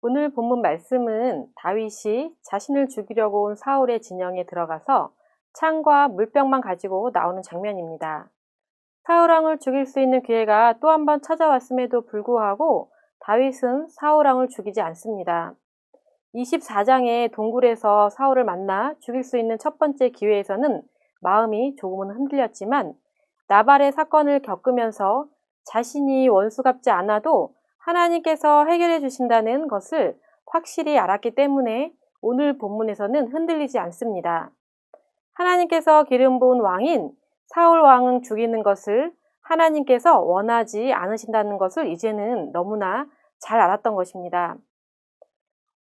오늘 본문 말씀은 다윗이 자신을 죽이려고 온 사울의 진영에 들어가서 창과 물병만 가지고 나오는 장면입니다. 사울 왕을 죽일 수 있는 기회가 또 한 번 찾아왔음에도 불구하고 다윗은 사울 왕을 죽이지 않습니다. 24장의 동굴에서 사울을 만나 죽일 수 있는 첫 번째 기회에서는 마음이 조금은 흔들렸지만 나발의 사건을 겪으면서 자신이 원수갑지 않아도 하나님께서 해결해 주신다는 것을 확실히 알았기 때문에 오늘 본문에서는 흔들리지 않습니다. 하나님께서 기름 부은 왕인 사울 왕을 죽이는 것을 하나님께서 원하지 않으신다는 것을 이제는 너무나 잘 알았던 것입니다.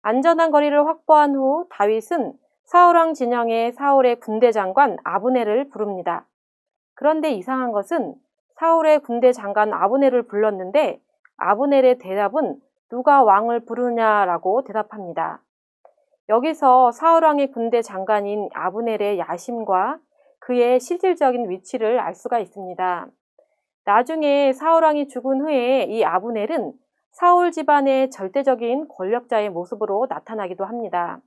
안전한 거리를 확보한 후 다윗은 사울 왕 진영의 사울의 군대 장관 아브넬을 부릅니다. 그런데 이상한 것은 사울의 군대 장관 아브넬을 불렀는데 아브넬의 대답은 누가 왕을 부르냐라고 대답합니다. 여기서 사울 왕의 군대 장관인 아브넬의 야심과 그의 실질적인 위치를 알 수가 있습니다. 나중에 사울 왕이 죽은 후에 이 아브넬은 사울 집안의 절대적인 권력자의 모습으로 나타나기도 합니다.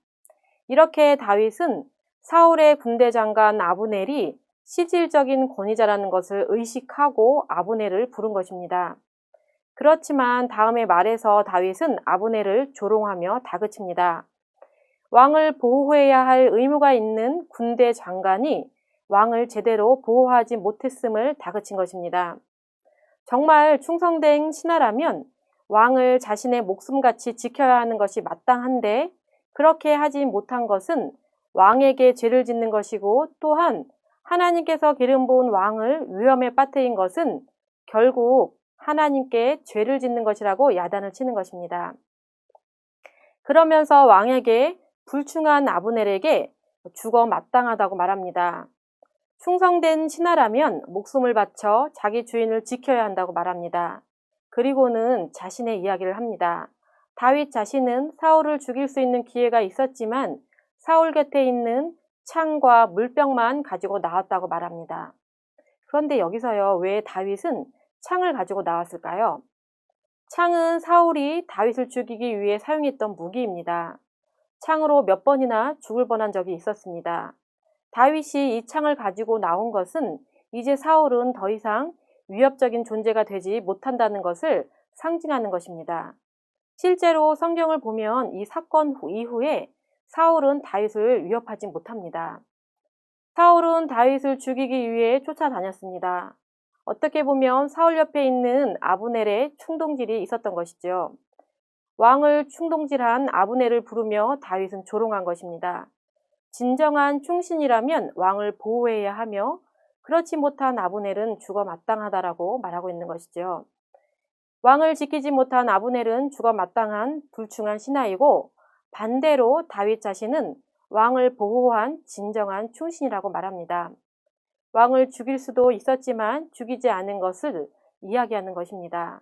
이렇게 다윗은 사울의 군대 장관 아브넬이 실질적인 권위자라는 것을 의식하고 아브넬을 부른 것입니다. 그렇지만 다음의 말에서 다윗은 아브넬을 조롱하며 다그칩니다. 왕을 보호해야 할 의무가 있는 군대 장관이 왕을 제대로 보호하지 못했음을 다그친 것입니다. 정말 충성된 신하라면 왕을 자신의 목숨같이 지켜야 하는 것이 마땅한데 그렇게 하지 못한 것은 왕에게 죄를 짓는 것이고 또한 하나님께서 기름 부은 왕을 위험에 빠뜨린 것은 결국 하나님께 죄를 짓는 것이라고 야단을 치는 것입니다. 그러면서 왕에게 불충한 아브넬에게 죽어 마땅하다고 말합니다. 충성된 신하라면 목숨을 바쳐 자기 주인을 지켜야 한다고 말합니다. 그리고는 자신의 이야기를 합니다. 다윗 자신은 사울을 죽일 수 있는 기회가 있었지만 사울 곁에 있는 창과 물병만 가지고 나왔다고 말합니다. 그런데 여기서요, 왜 다윗은 창을 가지고 나왔을까요? 창은 사울이 다윗을 죽이기 위해 사용했던 무기입니다. 창으로 몇 번이나 죽을 뻔한 적이 있었습니다. 다윗이 이 창을 가지고 나온 것은 이제 사울은 더 이상 위협적인 존재가 되지 못한다는 것을 상징하는 것입니다. 실제로 성경을 보면 이 사건 이후에 사울은 다윗을 위협하지 못합니다. 사울은 다윗을 죽이기 위해 쫓아다녔습니다. 어떻게 보면 사울 옆에 있는 아브넬의 충동질이 있었던 것이죠. 왕을 충동질한 아브넬을 부르며 다윗은 조롱한 것입니다. 진정한 충신이라면 왕을 보호해야 하며 그렇지 못한 아브넬은 죽어 마땅하다라고 말하고 있는 것이죠. 왕을 지키지 못한 아브넬은 죽어 마땅한 불충한 신하이고 반대로 다윗 자신은 왕을 보호한 진정한 충신이라고 말합니다. 왕을 죽일 수도 있었지만 죽이지 않은 것을 이야기하는 것입니다.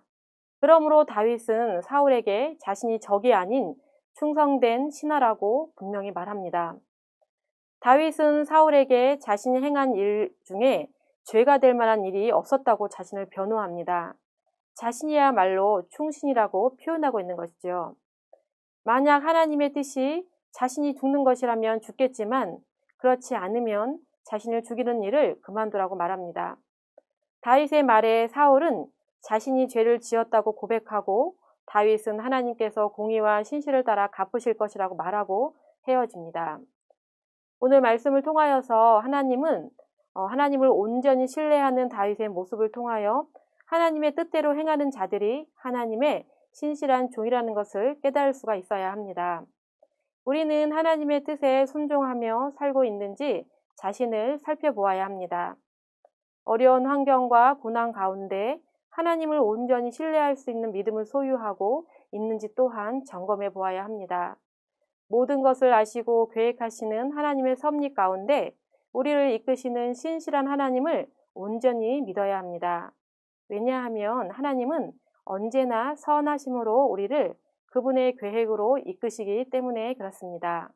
그러므로 다윗은 사울에게 자신이 적이 아닌 충성된 신하라고 분명히 말합니다. 다윗은 사울에게 자신이 행한 일 중에 죄가 될 만한 일이 없었다고 자신을 변호합니다. 자신이야말로 충신이라고 표현하고 있는 것이죠. 만약 하나님의 뜻이 자신이 죽는 것이라면 죽겠지만 그렇지 않으면 자신을 죽이는 일을 그만두라고 말합니다. 다윗의 말에 사울은 자신이 죄를 지었다고 고백하고 다윗은 하나님께서 공의와 신실을 따라 갚으실 것이라고 말하고 헤어집니다. 오늘 말씀을 통하여서 하나님을 온전히 신뢰하는 다윗의 모습을 통하여 하나님의 뜻대로 행하는 자들이 하나님의 신실한 종이라는 것을 깨달을 수가 있어야 합니다. 우리는 하나님의 뜻에 순종하며 살고 있는지 자신을 살펴보아야 합니다. 어려운 환경과 고난 가운데 하나님을 온전히 신뢰할 수 있는 믿음을 소유하고 있는지 또한 점검해 보아야 합니다. 모든 것을 아시고 계획하시는 하나님의 섭리 가운데 우리를 이끄시는 신실한 하나님을 온전히 믿어야 합니다. 왜냐하면 하나님은 언제나 선하심으로 우리를 그분의 계획으로 이끄시기 때문에 그렇습니다.